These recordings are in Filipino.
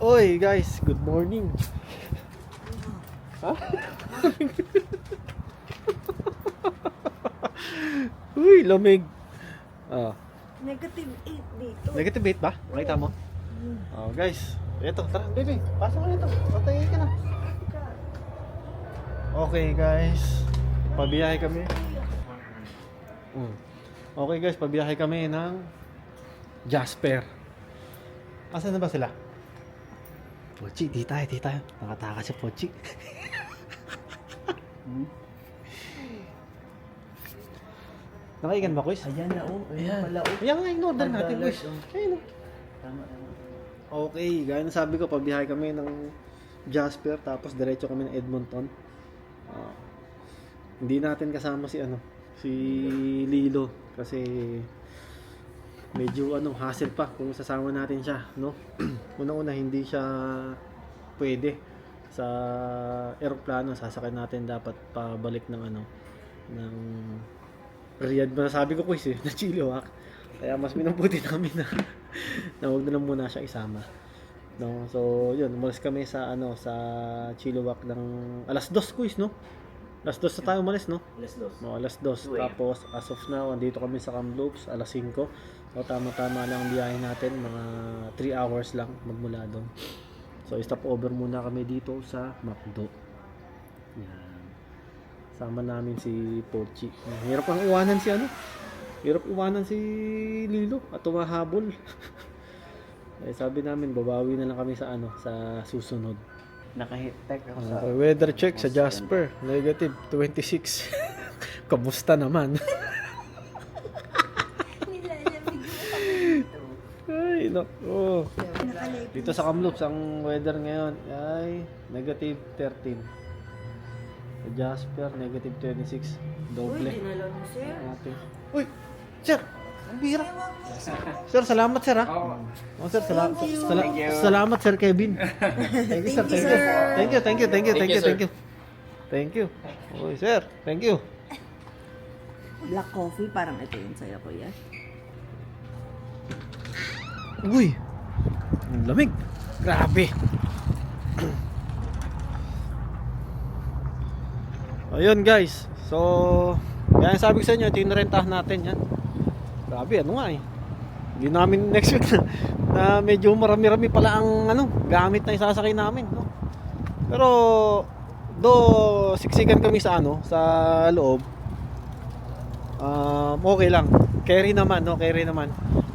Oy guys, good morning. Ha? Uy, lamig. Ah, Negative 8 dito. negative 8 ba? Makita mo? Oh, guys. Ito, tara, baby. Pasok ka nito. Patay ka na. Okay, guys. Pabiyahe kami. Okay, guys. Pabiyahe kami ng Jasper. Asan na ba sila? Pochi, di tayo. Nakataka si Pochi. Nakaigan ba, Kuis? Ayan na oh. Ayan pala oh. Ayan nga, in-order natin, Kuis. $5. Ayun oh. Tama. Okay, gaya na sabi ko, pabiyahe kami ng Jasper, tapos diretso kami ng Edmonton. Hindi natin kasama si Lilo, kasi medyo hassle pa kung sasama natin siya, no? Una-una hindi siya pwede sa eroplano, sasakay natin dapat pabalik ng ng Riyadh ba sabi ko na Chilliwack. Kaya mas minabuti namin na huwag na lang muna siya isama. No, so yun, umalis kami sa sa Chilliwack ng alas 2 kuis, no? Alas 2 na tayo umalis, no? Alas 2. Tapos as of now, andito kami sa Kamloops, alas 5. So tama-tama lang ang biyahe natin, mga 3 hours lang magmula doon. So stop over muna kami dito sa McDo. Yan. Sama namin si Pochi. Hirap ang iwanan si Lilo at tumahabol. Sabi namin babawi na lang kami sa sa susunod. Naka-hit-tech ako sa Weather check sa Jasper, negative 26. Kamusta naman? Nilalamig mo kami dito. Ay, nako. Nakalay Dito sa Kamloops, ang weather ngayon ay negative 13. Sa Jasper, negative 26. Doble. dinala mo, sir. Ate. Uy! Sir! Ang bira! Sir, salamat sir ha. Oh, sir, salamat sir Kevin. Thank you sir. Thank you. Thank you. Uy, sir. Thank you. Black coffee, parang ito yun sa'yo, kuya. Uy! Ang lamig. Grabe. Ayun guys. So, yan sabi ko sa inyo, tinrentahan natin yan. Grabe, hindi namin expect na medyo marami-rami pala ang gamit na isasakay namin, no? Pero siksikan kami sa sa loob. Okay lang. Carry naman.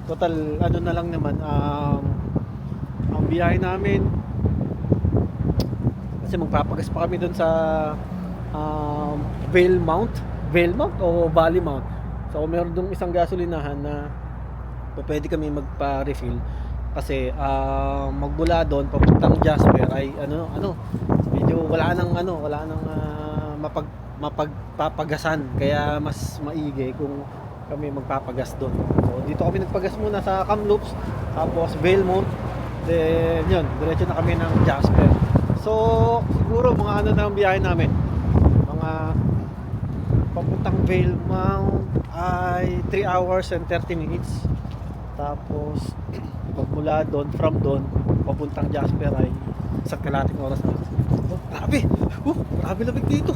Total na lang naman ang biyahe namin. Kasi magpapagas pa kami doon sa Valemount o Valley Mount. So meron dong isang gasolinahan na pwede kami magpa-refill kasi magmula doon papuntang Jasper ay medyo wala nang mapagpapagasan, kaya mas maigi kung kami magpapagas doon. So dito kami nagpagas muna sa Kamloops, tapos Valemount, then yun, diretso na kami ng Jasper. So siguro mga na ang biyahe namin, mga papuntang Valemount ay 3 hours and 30 minutes. Tapos pagmula doon, from doon papuntang Jasper ay isang kalahating oras na. Grabe lamig dito.